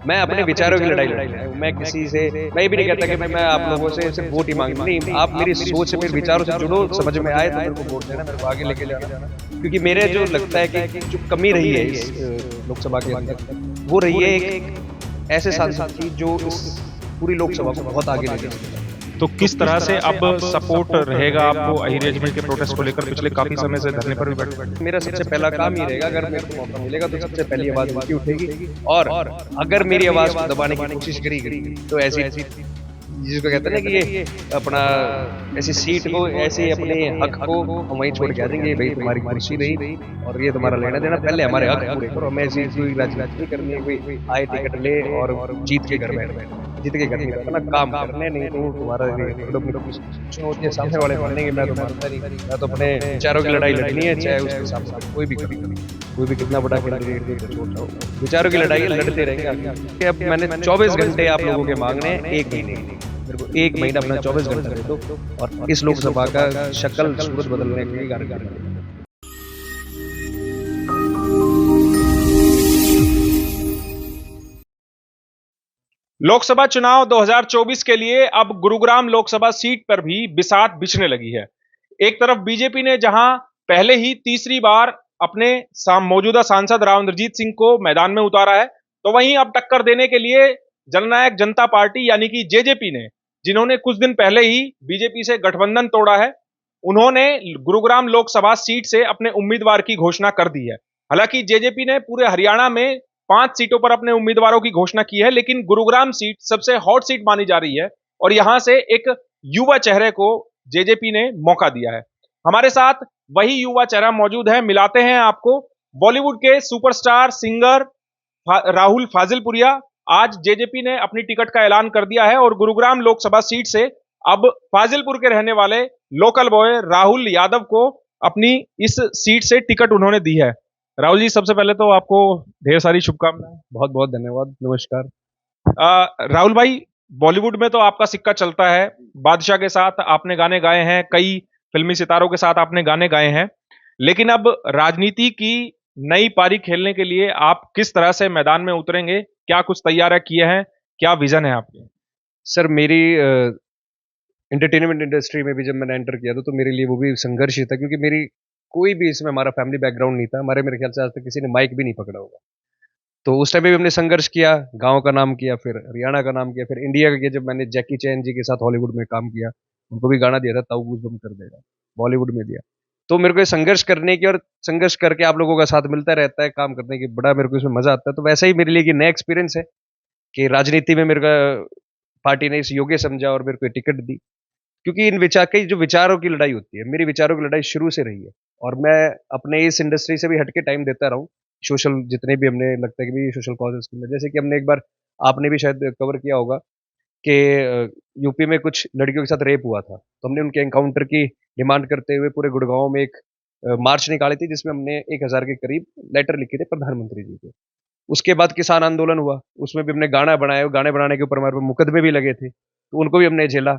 मैं अपने विचारों की लड़ाई लड़ता हूँ। मैं किसी से मैं ये भी नहीं कहता कि मैं आप लोगों से सिर्फ वोट ही मांग नहीं, आप मेरी सोच से मेरे विचारों से जुड़ो, समझ में आए तो मेरे को वोट देना, मेरे को आगे लेके जाना। क्योंकि मेरे जो लगता है कि जो कमी रही है इस लोकसभा के अंदर, वो रही है एक ऐसे सांसद की जो इस पूरी लोकसभा को बहुत आगे ले जा सकता है। तो किस तरह से अब सपोर्ट रहेगा आपको अहिर रेजिमेंट के प्रोटेस्ट को लेकर? पिछले काफी समय से धरने पर भी बैठे। मेरा सबसे पहला काम ही रहेगा, अगर मेरे को मौका मिलेगा तो सबसे पहली आवाज उनकी उठेगी, और अगर मेरी आवाज को दबाने की कोशिश करी गई तो ऐसी जिसको कहते हैं ना कि ये अपना ऐसी सीट को, ऐसे अपने हक को हम वहीं छोड़ के आ जाएंगे, भाई तुम्हारी कुर्सी रही और ये तुम्हारा लेना देना, पहले हमारे हक पूरे करो। हमें ऐसी कोई राजनीति नहीं करनी है, कोई आए टिकट ले और जीत के घर बैठ, जीत के घर नहीं बैठना, काम करने, नहीं तो तुम्हारा चुनौती है सामने वाले मानेंगे, मैं तो मानता नहीं। मैं तो अपने विचारों की लड़ाई लड़नी है, चाहे उसके सामने कोई भी कितना बड़ा कैंडिडेट दे, छोड़ जाओ, विचारों की लड़ाई लड़ते रहेंगे। अब मैंने 24 घंटे आप लोगों के मांगने, एक महीने मेरे को 1 महीना अपना 24 घंटा दे दो और इस लोकसभा का शक्ल सूरत बदलने की कार्यक्रम। लोकसभा चुनाव 2024 के लिए अब गुरुग्राम लोकसभा सीट पर भी बिसात बिछने लगी है। एक तरफ बीजेपी ने जहां पहले ही तीसरी बार अपने मौजूदा सांसद राव इंद्रजीत सिंह को मैदान में उतारा है, तो वहीं अब टक्कर देने के लिए जननायक जनता पार्टी यानी कि जेजेपी ने, जिन्होंने कुछ दिन पहले ही बीजेपी से गठबंधन तोड़ा है, उन्होंने गुरुग्राम लोकसभा सीट से अपने उम्मीदवार की घोषणा कर दी है। हालांकि जेजेपी ने पूरे हरियाणा में 5 सीटों पर अपने उम्मीदवारों की घोषणा की है, लेकिन गुरुग्राम सीट सबसे हॉट सीट मानी जा रही है और यहां से एक युवा चेहरे को जेजेपी ने मौका दिया है। हमारे साथ वही युवा चेहरा मौजूद है, मिलाते हैं आपको। बॉलीवुड के सुपरस्टार सिंगर राहुल फाजिलपुरिया, आज जेजेपी ने अपनी टिकट का ऐलान कर दिया है और गुरुग्राम लोकसभा सीट से अब फाजिलपुर के रहने वाले लोकल बॉय राहुल यादव को अपनी इस सीट से टिकट उन्होंने दी है। राहुल जी, सबसे पहले तो आपको ढेर सारी शुभकामनाएं। बहुत बहुत धन्यवाद, नमस्कार। राहुल भाई, बॉलीवुड में तो आपका सिक्का चलता है, बादशाह के साथ आपने गाने गाए हैं, कई फिल्मी सितारों के साथ आपने गाने गाए हैं, लेकिन अब राजनीति की नई पारी खेलने के लिए आप किस तरह से मैदान में उतरेंगे? क्या कुछ तैयारियां किए हैं? क्या विजन है आपके? सर, मेरी एंटरटेनमेंट इंडस्ट्री में भी जब मैंने एंटर किया तो मेरे लिए वो भी संघर्ष ही था, क्योंकि मेरी कोई भी इसमें हमारा फैमिली बैकग्राउंड नहीं था। मेरे ख्याल से आज तक किसी ने माइक भी नहीं पकड़ा होगा। तो उस टाइम पे भी हमने संघर्ष किया, गाँव का नाम किया, फिर हरियाणा का नाम किया, फिर इंडिया का किया। जब मैंने जैकी चैन जी के साथ हॉलीवुड में काम किया, उनको भी गाना दिया था, ताऊ बूझ बम कर देगा, बॉलीवुड में दिया। तो मेरे को ये संघर्ष करने की, और संघर्ष करके आप लोगों का साथ मिलता रहता है, काम करने की बड़ा मेरे को इसमें मजा आता है। तो वैसा ही मेरे लिए एक नया एक्सपीरियंस है कि राजनीति में मेरे का पार्टी ने इस योग्य समझा और मेरे को टिकट दी। क्योंकि इन विचार की जो विचारों की लड़ाई होती है, मेरी विचारों की लड़ाई शुरू से रही है और मैं अपने इस इंडस्ट्री से भी हटके टाइम देता रहा हूँ। सोशल जितने भी हमने लगता है कि भी सोशल कॉजेस के लिए, जैसे कि हमने एक बार, आपने भी शायद कवर किया होगा कि यूपी में कुछ लड़कियों के साथ रेप हुआ था, तो हमने उनके एनकाउंटर की डिमांड करते हुए पूरे गुड़गांव में एक मार्च निकाली थी, जिसमें हमने 1000 के करीब लेटर लिखे थे प्रधानमंत्री जी को। उसके बाद किसान आंदोलन हुआ, उसमें भी हमने गाना बनाया, गाने बनाने के ऊपर हमारे पे मुकदमे भी लगे थे, तो उनको भी हमने झेला।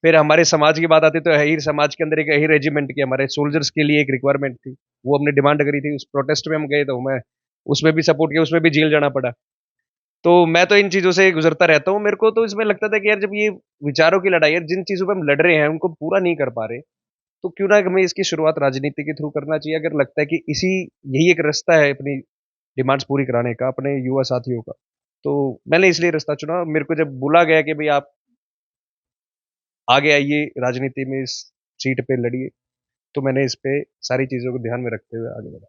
फिर हमारे समाज की बात आती तो अहीर समाज के अंदर एक अहीर रेजिमेंट की हमारे सोल्जर्स के लिए एक रिक्वायरमेंट थी, वो हमने डिमांड करी थी। उस प्रोटेस्ट में हम गए तो मैं उसमें भी सपोर्ट किया, उसमें भी जेल जाना पड़ा। तो मैं तो इन चीज़ों से गुजरता रहता हूँ। मेरे को तो इसमें लगता था कि यार, जब ये विचारों की लड़ाई है, जिन चीज़ों पे हम लड़ रहे हैं उनको पूरा नहीं कर पा रहे, तो क्यों ना हमें इसकी शुरुआत राजनीति के थ्रू करना चाहिए। अगर लगता है कि यही एक रास्ता है अपनी डिमांड्स पूरी कराने का अपने युवा साथियों का, तो मैंने इसलिए रास्ता चुना। मेरे को जब बोला गया कि भाई आप आगे आइए, राजनीति में इस सीट पे लड़िए, तो मैंने इस पे सारी चीज़ों को ध्यान में रखते हुए आगे बढ़ा।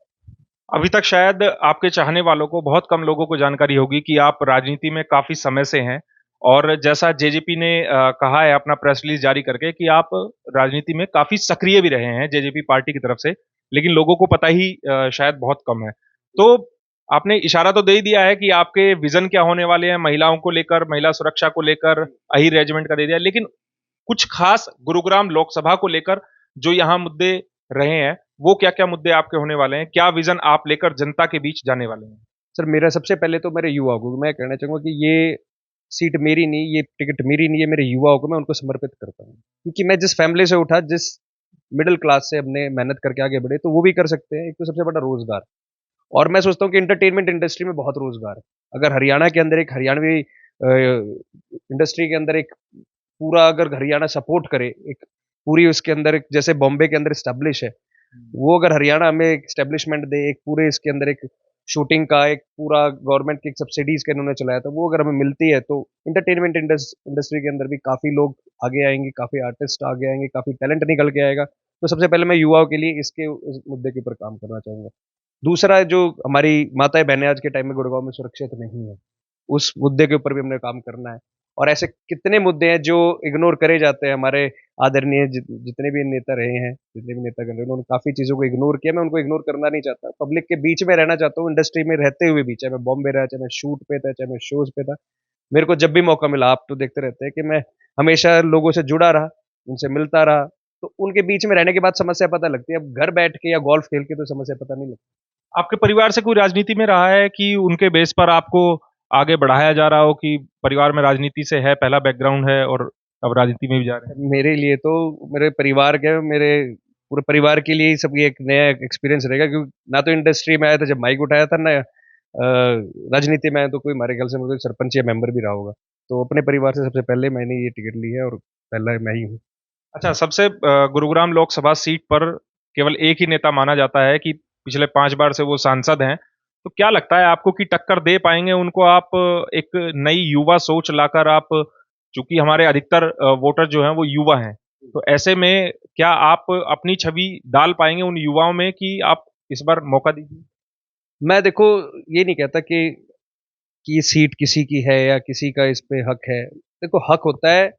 अभी तक शायद आपके चाहने वालों को, बहुत कम लोगों को जानकारी होगी कि आप राजनीति में काफी समय से हैं, और जैसा जेजेपी ने कहा है अपना प्रेस रिलीज जारी करके कि आप राजनीति में काफी सक्रिय भी रहे हैं जेजेपी पार्टी की तरफ से, लेकिन लोगों को पता ही शायद बहुत कम है। तो आपने इशारा तो दे ही दिया है कि आपके विजन क्या होने वाले हैं, महिलाओं को लेकर, महिला सुरक्षा को लेकर, अहीर रेजिमेंट का दे दिया, लेकिन कुछ खास गुरुग्राम लोकसभा को लेकर जो यहाँ मुद्दे रहे हैं, वो क्या क्या मुद्दे आपके होने वाले हैं? क्या विजन आप लेकर जनता के बीच जाने वाले हैं? सर, मेरा सबसे पहले तो मेरे युवाओं को मैं कहना चाहूँगा कि ये सीट मेरी नहीं, ये टिकट मेरी नहीं है, मेरे युवाओं को मैं उनको समर्पित करता हूँ। क्योंकि मैं जिस फैमिली से उठा, जिस मिडिल क्लास से हमने मेहनत करके आगे बढ़े, तो वो भी कर सकते हैं। एक तो सबसे बड़ा रोजगार, और मैं सोचता हूँ कि एंटरटेनमेंट इंडस्ट्री में बहुत रोज़गार है। अगर हरियाणा के अंदर एक हरियाणवी इंडस्ट्री के अंदर एक पूरा अगर हरियाणा सपोर्ट करे, एक पूरी उसके अंदर एक जैसे बॉम्बे के अंदर एस्टेब्लिश है, वो अगर हरियाणा में एक एस्टेब्लिशमेंट दे, एक पूरे इसके अंदर एक शूटिंग का एक पूरा गवर्नमेंट की एक सब्सिडीज़ का इन्होंने चलाया था, वो अगर हमें मिलती है, तो एंटरटेनमेंट इंडस्ट्री के अंदर भी काफ़ी लोग आगे आएँगे, काफ़ी आर्टिस्ट आगे आएँगे, काफ़ी टैलेंट निकल के आएगा। तो सबसे पहले मैं युवाओं के लिए इसके इस मुद्दे के ऊपर काम करना चाहूँगा। दूसरा जो हमारी माताएँ-बहनें आज के टाइम में गुड़गाँव में सुरक्षित नहीं हैं, उस मुद्दे के ऊपर भी हमने काम करना है। और ऐसे कितने मुद्दे हैं जो इग्नोर करे जाते हैं हमारे आदरणीय जितने भी नेता रहे हैं, जितने भी नेतागण रहे हैं, उन्होंने काफ़ी चीज़ों को इग्नोर किया, मैं उनको इग्नोर करना नहीं चाहता। पब्लिक के बीच में रहना चाहता हूँ, इंडस्ट्री में रहते हुए भी, चाहे मैं बॉम्बे रहा, चाहे मैं शूट पे था, चाहे मैं शोज़ पे था। मेरे को जब भी मौका मिला, आप तो देखते रहते हैं कि मैं हमेशा लोगों से जुड़ा रहा, उनसे मिलता रहा, तो उनके बीच में रहने के बाद समस्या पता लगती है। अब घर बैठ के या गोल्फ खेल के तो समस्या पता नहीं लगती। आपके परिवार से कोई राजनीति में रहा है कि उनके बेस पर आपको आगे बढ़ाया जा रहा हो कि परिवार में राजनीति से है, पहला बैकग्राउंड है और अब राजनीति में भी जा रहे हैं? मेरे लिए तो मेरे परिवार के मेरे पूरे परिवार के लिए ही सब ये एक नया एक्सपीरियंस रहेगा, क्योंकि ना तो इंडस्ट्री में आया था जब माइक उठाया था, ना राजनीति में आया तो कोई हमारे ख्याल से कोई सरपंच या मेंबर भी रहा होगा। तो अपने परिवार से सबसे पहले मैंने ये टिकट ली है और पहला मैं ही हूँ। अच्छा, सबसे गुरुग्राम लोकसभा सीट पर केवल एक ही नेता माना जाता है कि पिछले 5 बार से वो सांसद हैं। तो क्या लगता है आपको कि टक्कर दे पाएँगे उनको आप एक नई युवा सोच लाकर आप चूँकि हमारे अधिकतर वोटर जो हैं वो युवा हैं। तो ऐसे में क्या आप अपनी छवि डाल पाएँगे उन युवाओं में कि आप इस बार मौका दीजिए? मैं देखो ये नहीं कहता कि ये सीट किसी की है या किसी का इस पे हक है। देखो हक होता है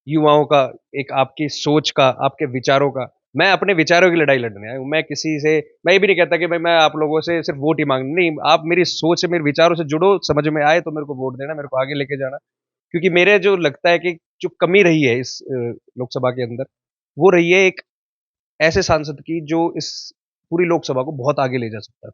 युवाओं का, एक आपकी सोच का, आपके विचारों का। मैं अपने विचारों की लड़ाई लड़ने आया हूँ। मैं किसी से मैं ये भी नहीं कहता कि भाई मैं आप लोगों से सिर्फ़ वोट ही माँग नहीं, आप मेरी सोच से, मेरे विचारों से जुड़ो, समझ में आए तो मेरे को वोट देना, मेरे को आगे लेके जाना। क्योंकि मेरे जो लगता है कि जो कमी रही है इस लोकसभा के अंदर, वो रही है एक ऐसे सांसद की जो इस पूरी लोकसभा को बहुत आगे ले जा सकता है।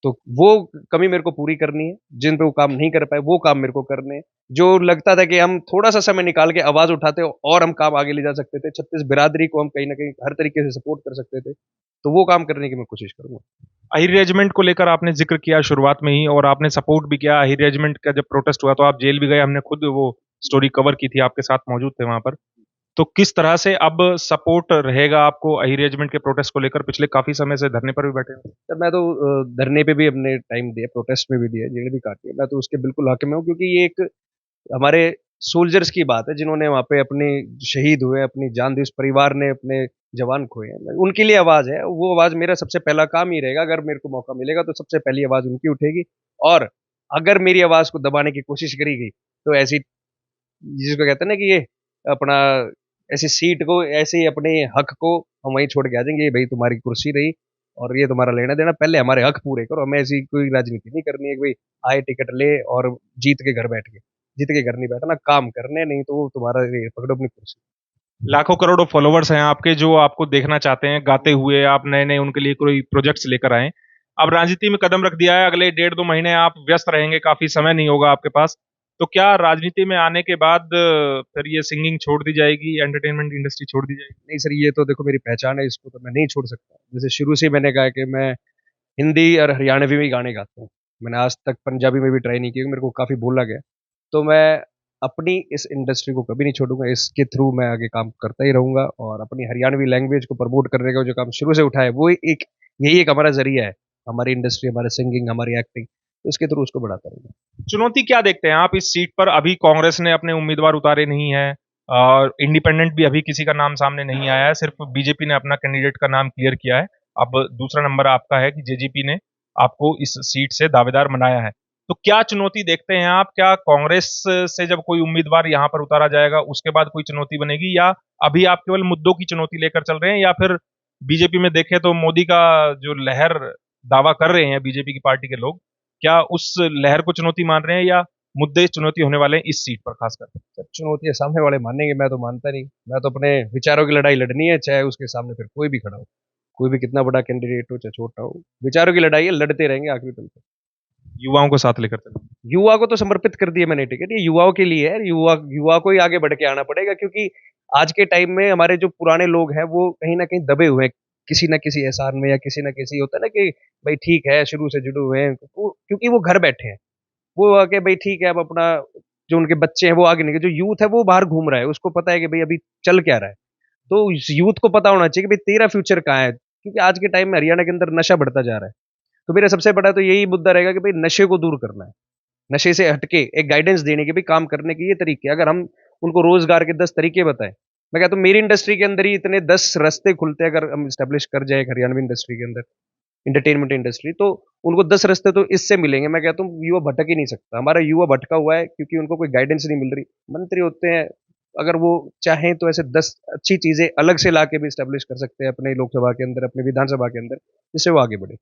तो वो कमी मेरे को पूरी करनी है, जिन पे वो काम नहीं कर पाए, वो काम मेरे को करने हैं। जो लगता था कि हम थोड़ा-सा समय निकाल के आवाज़ उठाते और हम काम आगे ले जा सकते थे, छत्तीस बिरादरी को हम कहीं न कहीं हर तरीके से सपोर्ट कर सकते थे, तो वो काम करने की मैं कोशिश करूँगा। अहिर रेजिमेंट को लेकर आपने ज़िक्र किया शुरुआत में ही और आपने सपोर्ट भी किया। अहिर रेजिमेंट का जब प्रोटेस्ट हुआ तो आप जेल भी गए, हमने खुद वो स्टोरी कवर की थी, आपके साथ मौजूद थे वहाँ पर। तो किस तरह से अब सपोर्ट रहेगा आपको अहिर रेजिमेंट के प्रोटेस्ट को लेकर? पिछले काफ़ी समय से धरने पर भी बैठे हैं। तब मैं तो धरने पे भी अपने टाइम दिया, प्रोटेस्ट में भी दिया, जेल भी काटी है। मैं तो उसके बिल्कुल हक में हूँ, क्योंकि ये एक हमारे सोल्जर्स की बात है जिन्होंने वहाँ पे अपने शहीद हुए, अपनी जान दी, उस परिवार ने अपने जवान खोए हैं। उनके लिए आवाज़ है, वो आवाज़ मेरा सबसे पहला काम ही रहेगा। अगर मेरे को मौका मिलेगा तो सबसे पहली आवाज़ उनकी उठेगी, और अगर मेरी आवाज़ को दबाने की कोशिश करी गई, तो ऐसी जिसको कहते हैं ना कि ये अपना ऐसी सीट को, ऐसे ही अपने हक को हम वहीं छोड़ के आ जाएँगे, ये भई तुम्हारी कुर्सी रही और ये तुम्हारा लेना-देना, पहले हमारे हक पूरे करो, हमें ऐसी कोई राजनीति नहीं करनी है कि भई आए टिकट ले और जीत के घर बैठ गए। जीत के घर नहीं बैठना, काम करने, नहीं तो वो तुम्हारा ये पकड़ो अपनी कुर्सी। लाखों करोड़ों फॉलोवर्स हैं आपके जो आपको देखना चाहते हैं गाते हुए, आप नए-नए उनके लिए कोई प्रोजेक्ट्स लेकर आएँ। अब राजनीति में कदम रख दिया है, अगले डेढ़ 2 महीने आप व्यस्त रहेंगे, काफ़ी समय नहीं होगा आपके पास। तो क्या राजनीति में आने के बाद फिर ये सिंगिंग छोड़ दी जाएगी, एंटरटेनमेंट इंडस्ट्री छोड़ दी जाएगी? नहीं सर, ये तो देखो मेरी पहचान है, इसको तो मैं नहीं छोड़ सकता। जैसे शुरू से ही मैंने कहा कि मैं हिंदी और हरियाणवी में गाने गाता हूँ। मैंने आज तक पंजाबी में भी ट्राई नहीं किया, मेरे को काफ़ी बोला गया। तो मैं अपनी इस इंडस्ट्री को कभी नहीं छोड़ूँगा, इसके थ्रू मैं आगे काम करता ही रहूँगा, और अपनी हरियाणवी लैंग्वेज को प्रमोट करने का जो काम शुरू से उठा है, वो एक यही एक हमारा ज़रिया है। हमारी इंडस्ट्री, हमारा सिंगिंग, हमारी एक्टिंग, तो इसके थ्रू उसको बढ़ाता रहूँगा। चुनौती क्या देखते हैं आप इस सीट पर? अभी कांग्रेस ने अपने उम्मीदवार उतारे नहीं हैं और इंडिपेंडेंट भी अभी किसी का नाम सामने नहीं आया है, सिर्फ बीजेपी ने अपना कैंडिडेट का नाम क्लियर किया है। अब दूसरा नंबर आपका है कि जेजेपी ने आपको इस सीट से दावेदार बनाया है। तो क्या चुनौती देखते हैं आप? क्या कांग्रेस से जब कोई उम्मीदवार यहाँ पर उतारा जाएगा, उसके बाद कोई चुनौती बनेगी या अभी आप केवल मुद्दों की चुनौती लेकर चल रहे हैं या फिर बीजेपी में देखें तो मोदी का जो लहर दावा कर रहे हैं बीजेपी की पार्टी के लोग, क्या उस लहर को चुनौती मान रहे हैं या मुद्दे चुनौती होने वाले हैं इस सीट पर खासकर? जब चुनौतियाँ सामने वाले मानेंगे, मैं तो मानता नहीं। मैं तो अपने विचारों की लड़ाई लड़नी है, चाहे उसके सामने फिर कोई भी खड़ा हो। कोई भी कितना बड़ा कैंडिडेट हो, चाहे छोटा हो। विचारों की लड़ाई है, लड़ते रहेंगे आखिरी दम तक। युवाओं को साथ लेकर चलें। युवा को तो समर्पित कर दिया मैंने टिकट, ये युवाओं के लिए है। युवा युवा को ही आगे बढ़ के आना पड़ेगा, क्योंकि आज के टाइम में हमारे जो पुराने लोग हैं, वो कहीं न कहीं दबे हुए हैं। किसी ना किसी एहसान में या किसी ना किसी होता है ना कि भाई ठीक है शुरू से जुड़े हुए हैं क्योंकि वो घर बैठे हैं, वो आके भाई ठीक है अब अपना जो उनके बच्चे हैं वो आगे निकले, जो यूथ है वो बाहर घूम रहा है, उसको पता है कि भाई अभी चल क्या रहा है। तो इस यूथ को पता होना चाहिए कि भाई तेरा फ्यूचर कहाँ है, क्योंकि आज के टाइम में हरियाणा के अंदर नशा बढ़ता जा रहा है। तो मेरा सबसे बड़ा तो यही मुद्दा रहेगा कि भाई नशे को दूर करना है, नशे से हटके एक गाइडेंस देने के भी काम करने के ये तरीके, अगर हम उनको रोजगार के 10 तरीके बताएं, मैं कहता हूँ मेरी इंडस्ट्री के अंदर ही इतने 10 रास्ते खुलते हैं, अगर हम स्टेब्लिश कर जाए एक हरियाणवी इंडस्ट्री के अंदर, एंटरटेनमेंट इंडस्ट्री, तो उनको 10 रास्ते तो इससे मिलेंगे। मैं कहता हूँ युवा भटक ही नहीं सकता, हमारा युवा भटका हुआ है क्योंकि उनको कोई गाइडेंस नहीं मिल रही। मंत्री होते हैं, अगर वो चाहें तो ऐसे 10 अच्छी चीजें अलग से ला के भी स्टेब्लिश कर सकते हैं अपने लोकसभा के अंदर, अपने विधानसभा के अंदर, जिससे वो आगे बढ़े।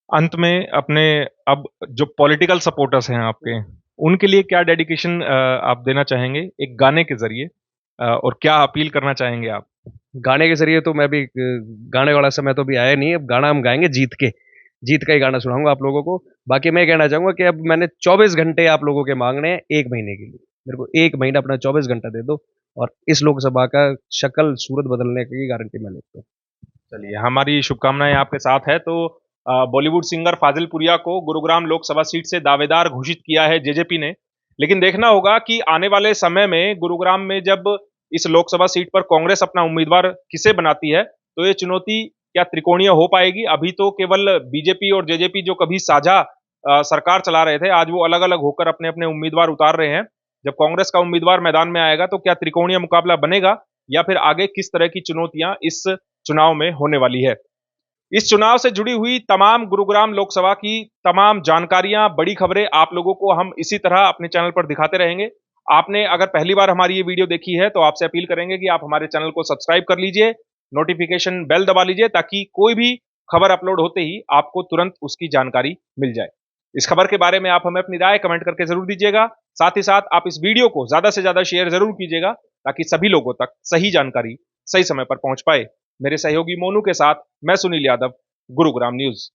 अंत में अपने अब जो पॉलिटिकल सपोर्टर्स हैं आपके, उनके लिए क्या डेडिकेशन आप देना चाहेंगे एक गाने के जरिए, और क्या अपील करना चाहेंगे आप? गाने के जरिए तो मैं भी गाने वाला समय तो अभी आया नहीं, अब गाना हम गाएंगे जीत के, जीत का ही गाना सुनाऊंगा आप लोगों को। बाकी मैं कहना चाहूंगा कि अब मैंने 24 घंटे आप लोगों के मांगने हैं 1 महीने के लिए, मेरे को 1 महीना अपना 24 घंटा दे दो और इस लोकसभा का शक्ल सूरत बदलने की गारंटी मैं लेता हूँ। चलिए, हमारी शुभकामनाएं आपके साथ है। तो बॉलीवुड सिंगर फाजिल पुरिया को गुरुग्राम लोकसभा सीट से दावेदार घोषित किया है जेजेपी ने। लेकिन देखना होगा कि आने वाले समय में गुरुग्राम में जब इस लोकसभा सीट पर कांग्रेस अपना उम्मीदवार किसे बनाती है, तो ये चुनौती क्या त्रिकोणीय हो पाएगी? अभी तो केवल बीजेपी और जेजेपी जो कभी साझा सरकार चला रहे थे, आज वो अलग अलग होकर अपने अपने उम्मीदवार उतार रहे हैं। जब कांग्रेस का उम्मीदवार मैदान में आएगा तो क्या त्रिकोणीय मुकाबला बनेगा, या फिर आगे किस तरह की चुनौतियां इस चुनाव में होने वाली है? इस चुनाव से जुड़ी हुई तमाम गुरुग्राम लोकसभा की तमाम जानकारियां, बड़ी खबरें आप लोगों को हम इसी तरह अपने चैनल पर दिखाते रहेंगे। आपने अगर पहली बार हमारी ये वीडियो देखी है तो आपसे अपील करेंगे कि आप हमारे चैनल को सब्सक्राइब कर लीजिए, नोटिफिकेशन बेल दबा लीजिए, ताकि कोई भी खबर अपलोड होते ही आपको तुरंत उसकी जानकारी मिल जाए। इस खबर के बारे में आप हमें अपनी राय कमेंट करके जरूर दीजिएगा। साथ ही साथ आप इस वीडियो को ज्यादा से ज्यादा शेयर जरूर कीजिएगा, ताकि सभी लोगों तक सही जानकारी सही समय पर पहुंच पाए। मेरे सहयोगी मोनू के साथ मैं सुनील यादव, गुरुग्राम न्यूज।